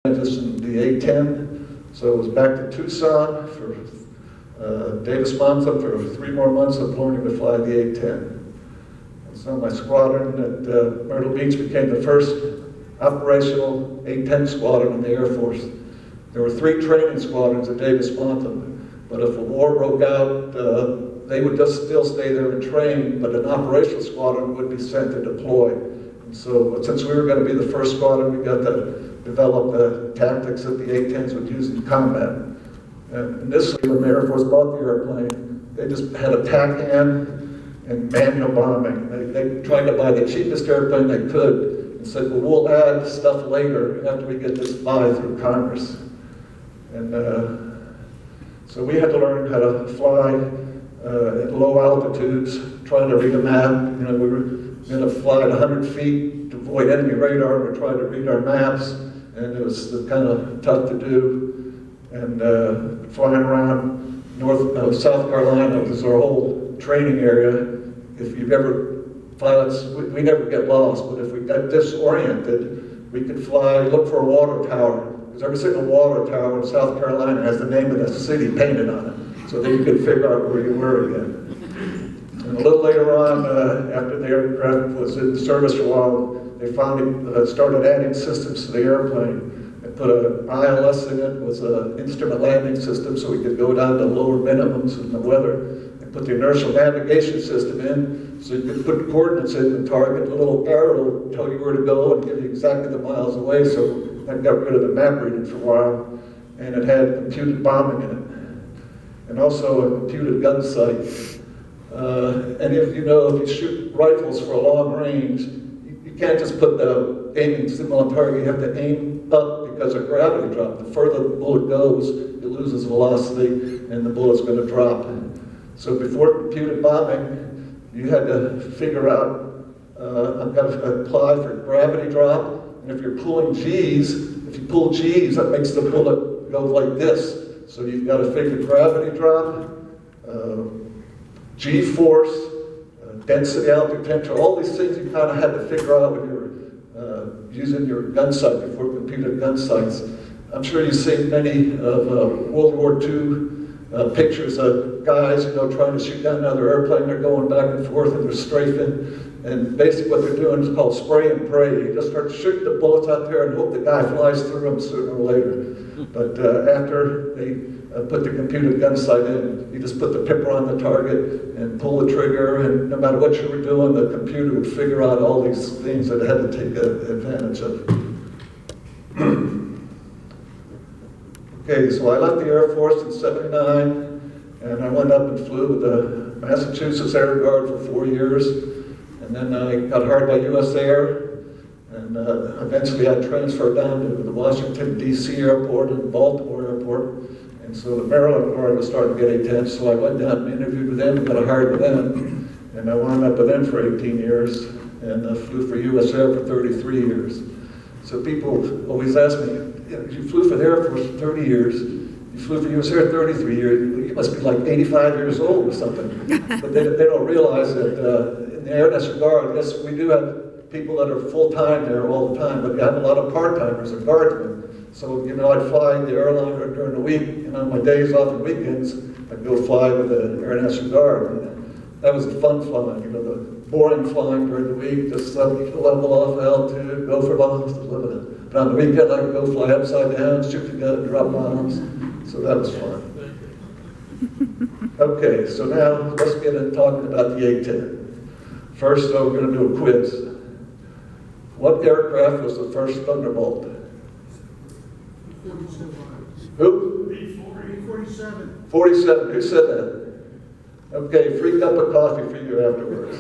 transition to the A-10. So it was back to Tucson for Davis Monthan for 3 more months of learning to fly the A-10. And so my squadron at Myrtle Beach became the first operational A-10 squadron in the Air Force. There were 3 training squadrons at Davis Monthan, but if a war broke out, they would just still stay there and train, but an operational squadron would be sent to deploy. And so since we were going to be the first squadron, we got to develop the tactics that the A-10s would use in combat. And initially, when the Air Force bought the airplane, they just had a tack hand and manual bombing. They tried to buy the cheapest airplane they could and said, well, we'll add stuff later after we get this buy through Congress. And so we had to learn how to fly at low altitudes, trying to read a map. You know, we were going to fly at 100 feet to avoid enemy radar. We tried to read our maps, and it was kind of tough to do. And flying around South Carolina was our whole training area. If you've ever, pilots, we never get lost, but if we got disoriented, we could fly, look for a water tower. Because every single water tower in South Carolina has the name of the city painted on it, so that you could figure out where you were again. And a little later on, after the aircraft was in service for a while, they finally started adding systems to the airplane. They put an ILS in it, was an instrument landing system, so we could go down to lower minimums in the weather. They put the inertial navigation system in, so you could put coordinates in the target, a little arrow will tell you where to go and give you exactly the miles away, so that got rid of the map reading for a while. And it had computed bombing in it, and also a computed gun sight. And if you know, if you shoot rifles for a long range, you can't just put the aiming symbol on target, you have to aim up because of gravity drop. The further the bullet goes, it loses velocity and the bullet's going to drop. So before computed bombing, you had to figure out, I'm going to apply for gravity drop, and if you're pulling G's, if you pull G's, that makes the bullet go like this. So you've got to figure gravity drop, G-force, density, altitude, potential, all these things you kind of had to figure out when you're using your gun sight before computed gun sights. I'm sure you've seen many of World War II pictures of guys, you know, trying to shoot down another airplane. They're going back and forth and they're strafing. And basically what they're doing is called spray and pray. You just start shooting the bullets out there and hope the guy flies through them sooner or later. But after they put the computed gun sight in, you just put the pipper on the target and pull the trigger, and no matter what you were doing, the computer would figure out all these things that it had to take advantage of. Okay, so I left the Air Force in '79, and I went up and flew with the Massachusetts Air Guard for 4 years, and then I got hired by US Air, and eventually I transferred down to the Washington, D.C. airport and Baltimore airport. And so the Maryland Guard was starting to get A-10, so I went down and interviewed with them and got hired with them. And I wound up with them for 18 years and flew for US Air for 33 years. So people always ask me, you flew for the Air Force for 30 years, you flew for US Air 33 years, you must be like 85 years old or something. But they don't realize that in the Air National Guard, yes, we do have people that are full-time there all the time, but we have a lot of part-timers or guardsmen. So, you know, I'd fly the airliner during the week, and on my days off and weekends, I'd go fly with the Air National Guard. And that was the fun flying, you know, the boring flying during the week, just level off altitude, go for bombs, but on the weekend I could go fly upside down, shoot the gun, drop bombs. So that was fun. Okay, so now let's get into talking about the A-10. First, though, we're going to do a quiz. What aircraft was the first Thunderbolt? Who? B-47. 47. Who said that? Okay, free cup of coffee for you afterwards.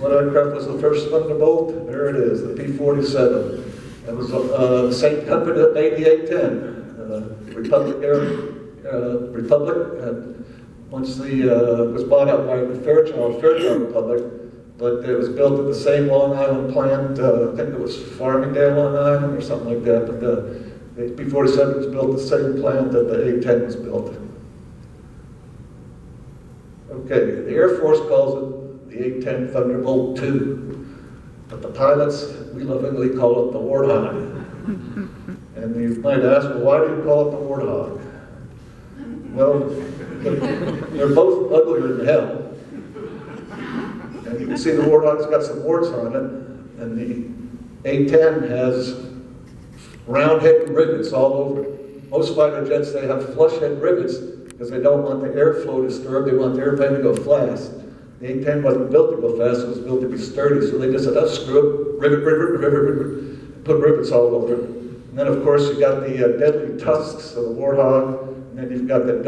What aircraft was the first Thunderbolt? There it is, the P-47. It was the same company that made the A-10, Republic. And once the was bought out by the Fairchild Republic, but it was built at the same Long Island plant. I think it was Farmingdale, Long Island, or something like that. But the P-47 was built at the same plant that the A-10 was built. Okay, the Air Force calls it the A-10 Thunderbolt II, but the pilots, we lovingly call it the Warthog. And you might ask, well, why do you call it the Warthog? Well, they're both uglier than hell. And you can see the Warthog's got some warts on it, and the A-10 has round head rivets all over it. Most fighter jets, they have flush head rivets because they don't want the airflow disturbed. They want the airplane to go fast. The A-10 wasn't built to go fast, it was built to be sturdy. So they just said, oh, screw it, rivet, put rivets all over it. And then, of course, you got the deadly tusks of the Warthog, and then you've got the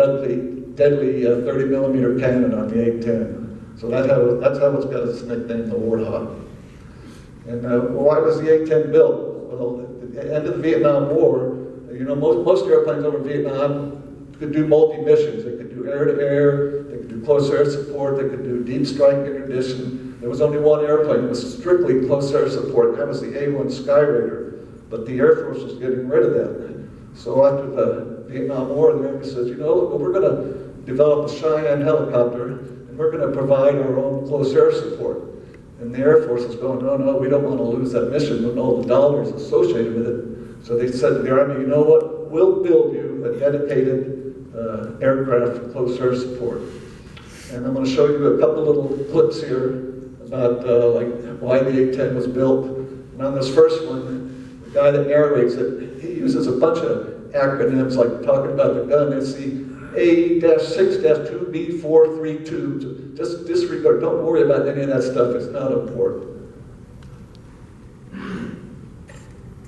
deadly 30 millimeter cannon on the A-10. So that's how it's got its nickname, the Warthog. And why was the A-10 built? Well, at the end of the Vietnam War, you know, most airplanes over Vietnam could do multi-missions. They could do air-to-air, they could do close air support, they could do deep strike interdiction. There was only one airplane that was strictly close air support, and that was the A-1 Skyraider. But the Air Force was getting rid of that. So after the Vietnam War, the Air Force said, you know, we're going to develop a Cheyenne helicopter, and we're going to provide our own close air support. And the Air Force is going, no, we don't want to lose that mission and all the dollars associated with it. So they said to the Army, you know what, we'll build you a dedicated aircraft for close air support. And I'm going to show you a couple little clips here about like why the A-10 was built. And on this first one, the guy that narrates it, he uses a bunch of acronyms like talking about the gun. It's the A-6-2B432. Just disregard, don't worry about any of that stuff, it's not important.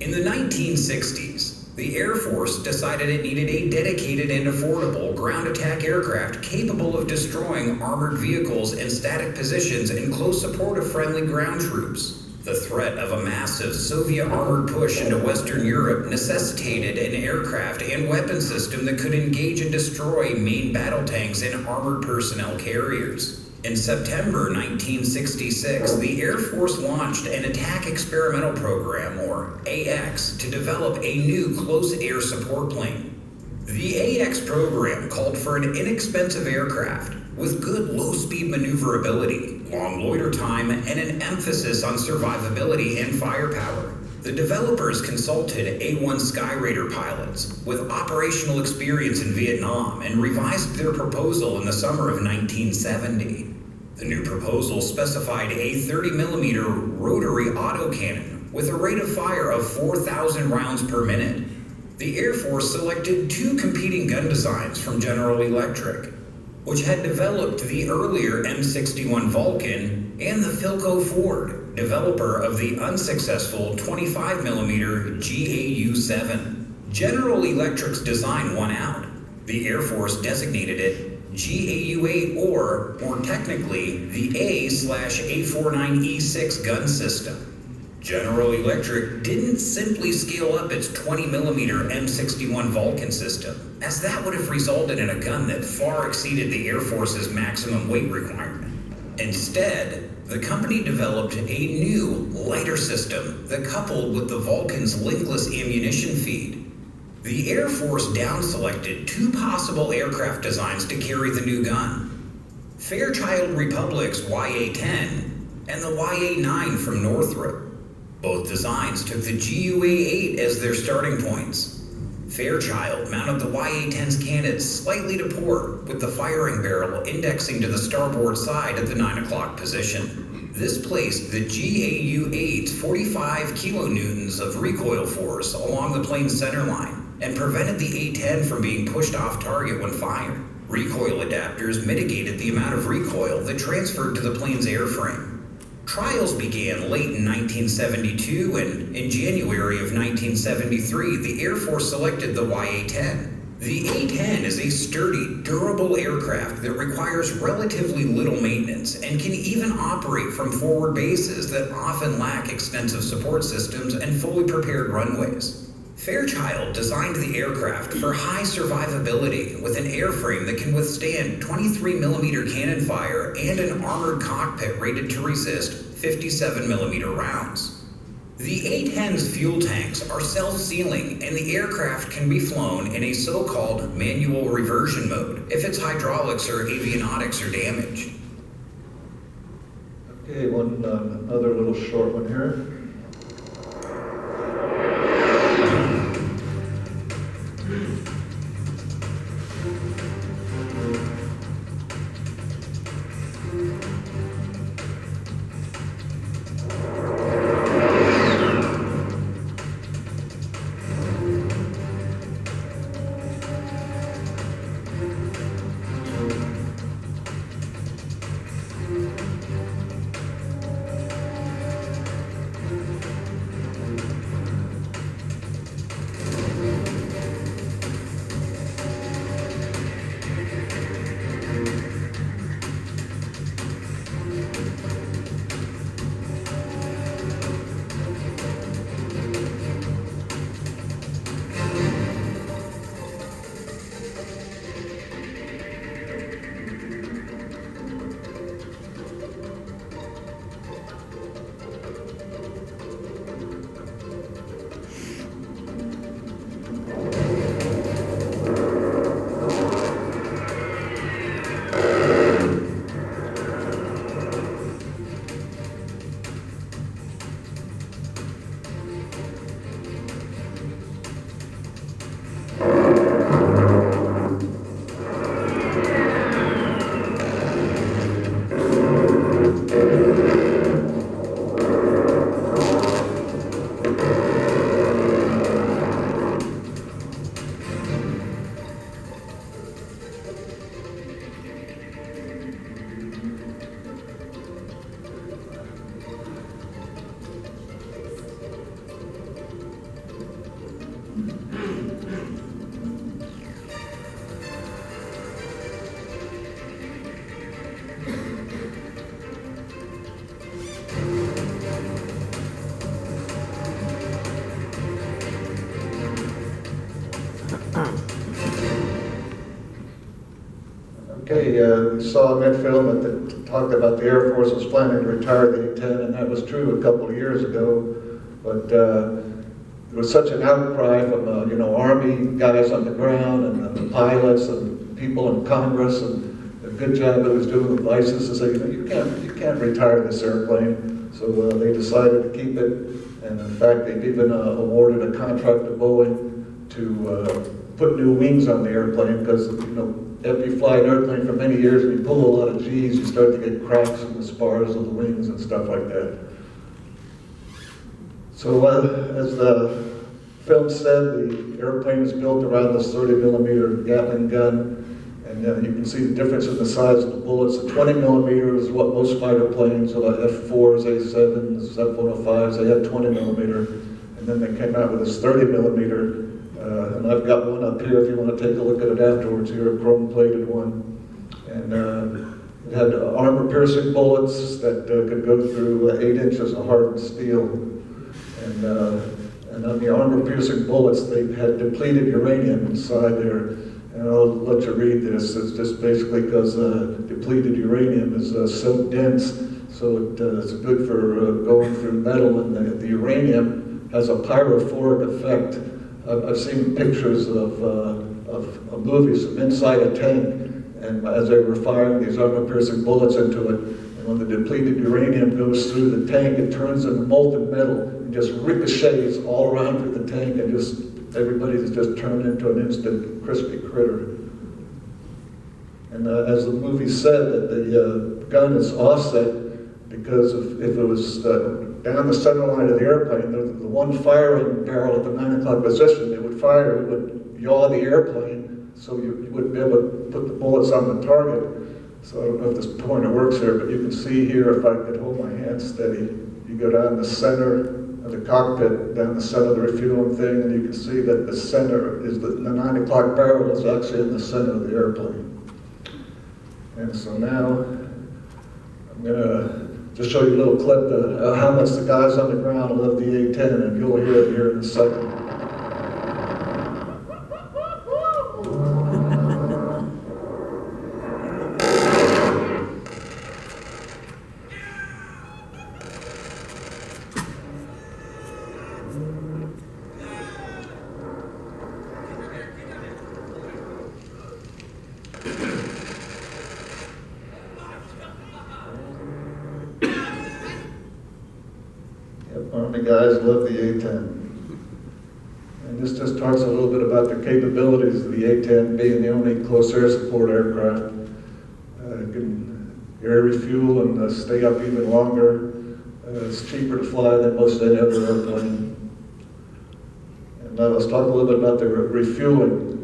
In the 1960s, the Air Force decided it needed a dedicated and affordable ground attack aircraft capable of destroying armored vehicles and static positions in close support of friendly ground troops. The threat of a massive Soviet armored push into Western Europe necessitated an aircraft and weapon system that could engage and destroy main battle tanks and armored personnel carriers. In September 1966, the Air Force launched an Attack Experimental Program, or AX, to develop a new close air support plane. The AX program called for an inexpensive aircraft with good low-speed maneuverability, long loiter time, and an emphasis on survivability and firepower. The developers consulted A-1 Skyraider pilots with operational experience in Vietnam and revised their proposal in the summer of 1970. The new proposal specified a 30mm rotary autocannon with a rate of fire of 4,000 rounds per minute. The Air Force selected two competing gun designs from General Electric, which had developed the earlier M61 Vulcan, and the Philco Ford, developer of the unsuccessful 25mm GAU-7. General Electric's design won out. The Air Force designated it GAU-8, or, more technically, the A/A49E6 gun system. General Electric didn't simply scale up its 20mm M61 Vulcan system, as that would have resulted in a gun that far exceeded the Air Force's maximum weight requirement. Instead, the company developed a new, lighter system that coupled with the Vulcan's linkless ammunition feed. The Air Force down-selected two possible aircraft designs to carry the new gun: Fairchild Republic's YA-10 and the YA-9 from Northrop. Both designs took the GUA-8 as their starting points. Fairchild mounted the YA-10's cannon slightly to port, with the firing barrel indexing to the starboard side at the 9 o'clock position. This placed the GAU-8's 45 kilonewtons of recoil force along the plane's center line and prevented the A-10 from being pushed off target when fired. Recoil adapters mitigated the amount of recoil that transferred to the plane's airframe. Trials began late in 1972, and in January of 1973, the Air Force selected the YA-10. The A-10 is a sturdy, durable aircraft that requires relatively little maintenance and can even operate from forward bases that often lack extensive support systems and fully prepared runways. Fairchild designed the aircraft for high survivability with an airframe that can withstand 23mm cannon fire and an armored cockpit rated to resist 57mm rounds. The A-10's fuel tanks are self-sealing, and the aircraft can be flown in a so-called manual reversion mode if its hydraulics or avionics are damaged. Okay, another little short one here. Okay, we saw in that film that talked about the Air Force was planning to retire the A-10, and that was true a couple of years ago. But there was such an outcry from Army guys on the ground and the pilots and people in Congress, and the good job it was doing with license to say, you can't retire this airplane. So they decided to keep it, and in fact they've even awarded a contract to Boeing to put new wings on the airplane, because after you fly an airplane for many years and you pull a lot of G's, you start to get cracks in the spars of the wings and stuff like that. So as the film said, the airplane is built around this 30mm Gatling gun, and you can see the difference in the size of the bullets. The 20mm is what most fighter planes, F-4s, A-7s, F-105s, they had 20mm, and then they came out with this 30mm. And I've got one up here if you want to take a look at it afterwards. Here, a chrome-plated one. And it had armor-piercing bullets that could go through 8 inches of hardened steel. And on the armor-piercing bullets, they had depleted uranium inside there. And I'll let you read this. It's just basically because depleted uranium is so dense, so it's good for going through metal, and the uranium has a pyrophoric effect. I've seen pictures of movies from inside a tank, and as they were firing these armor-piercing bullets into it, and when the depleted uranium goes through the tank, it turns into molten metal and just ricochets all around through the tank, and just everybody's just turned into an instant crispy critter. And as the movie said, that the gun is offset because if it was down the center line of the airplane, the one firing barrel at the 9 o'clock position, it would fire, it would yaw the airplane, so you wouldn't be able to put the bullets on the target. So I don't know if this pointer works here, but you can see here, if I could hold my hand steady, you go down the center of the cockpit, down the center of the refueling thing, and you can see that the center is the 9 o'clock barrel is actually in the center of the airplane. And so now I'm gonna just show you a little clip of how much the guys on the ground love the A-10, and you'll hear it here in a second. Army guys love the A-10. And this just talks a little bit about the capabilities of the A-10 being the only close air support aircraft. It can air refuel and stay up even longer. It's cheaper to fly than most any other airplane. And let's talk a little bit about the refueling.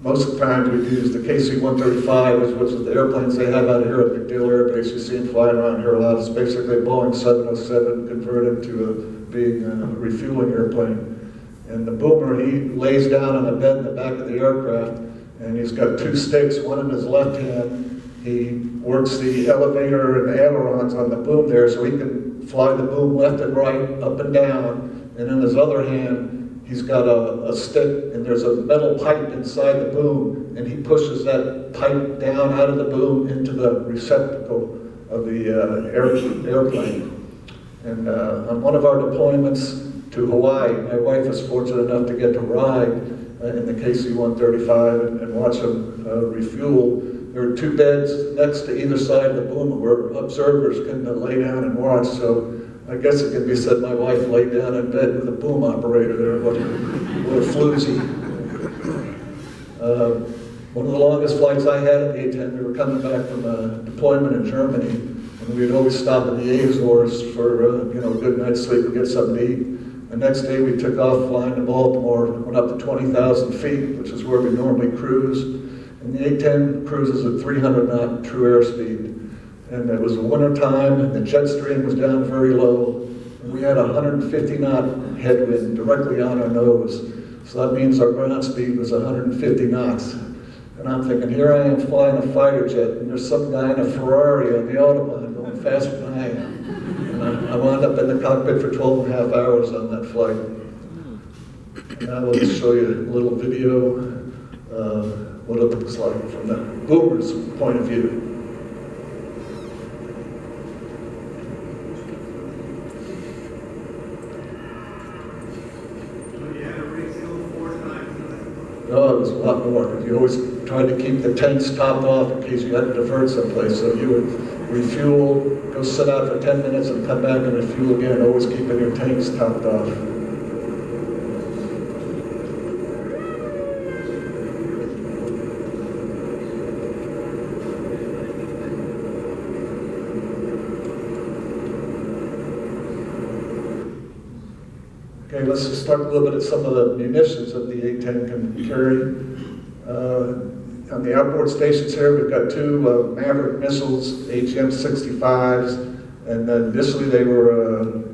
Most of the time we use the KC-135, which is the airplanes they have out here at MacDill Air Base. You see them flying around here a lot. It's basically a Boeing 707 converted to being a refueling airplane. And the boomer, he lays down on a bed in the back of the aircraft, and he's got 2 sticks, one in his left hand. He works the elevator and the ailerons on the boom there so he can fly the boom left and right, up and down. And in his other hand, he's got a stick, and there's a metal pipe inside the boom, and he pushes that pipe down out of the boom into the receptacle of the airplane. And on one of our deployments to Hawaii, my wife was fortunate enough to get to ride in the KC-135 and watch them refuel. There were 2 beds next to either side of the boom where observers can lay down and watch. So I guess it can be said my wife laid down in bed with a boom operator there. What a floozy. One of the longest flights I had at the A-10, we were coming back from a deployment in Germany, and we'd always stop in the Azores for a good night's sleep and get something to eat. The next day we took off flying to Baltimore, went up to 20,000 feet, which is where we normally cruise. And the A-10 cruises at 300 knot true airspeed. And it was the winter time, and the jet stream was down very low. And we had a 150 knot headwind directly on our nose. So that means our ground speed was 150 knots. And I'm thinking, here I am flying a fighter jet, and there's some guy in a Ferrari on the Autobahn going faster than I am. And I wound up in the cockpit for 12 and a half hours on that flight. And I will just show you a little video, what it looks like from the boomer's point of view. No, it was a lot more, because you always tried to keep the tanks topped off in case you had to divert someplace. So you would refuel, go sit out for 10 minutes and come back and refuel again, always keeping your tanks topped off. Okay, let's just talk a little bit at some of the munitions that the A-10 can carry. On the outboard stations here, we've got two Maverick missiles, HM-65s, and then initially they were